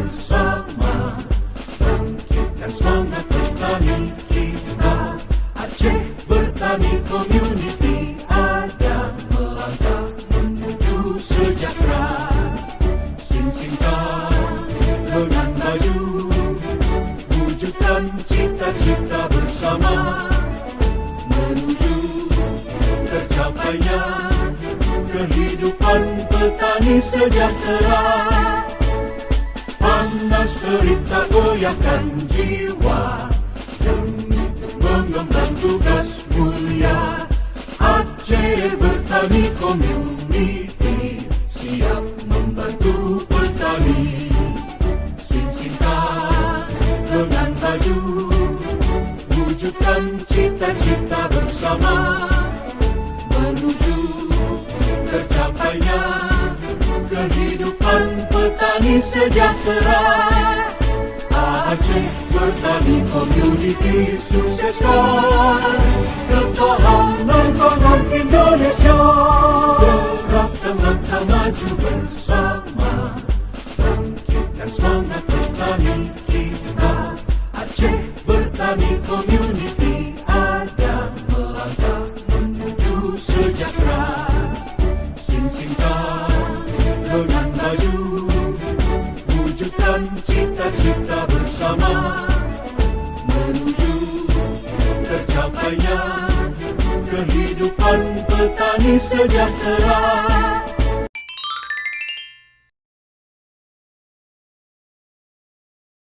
bersama, bangkitkan semangat petani kita. Aceh Bertani Community ada melangkah menuju sejahtera. Sing-singkan dengan maju, wujudkan cita-cita bersama, menuju tercapainya kehidupan petani sejahtera. Panas terik tak goyahkan jiwa, demi untuk mengemban tugas mulia. Aceh Bertani Community siap membantu petani. Sing-singkan dengan maju, wujudkan cita-cita bersama, menuju tercapainya kehidupan petani sejahtera. Aceh Bertani Community sukseskan ketahanan pangan Indonesia. Gerakkan langkah maju bersama, bangkitkan semangat petani kita. Aceh Bertani Community ada melangkah menuju sejahtera. Sing-singkan dengan maju, wujudkan cita-cita bersama, menuju tercapainya kehidupan petani sejahtera.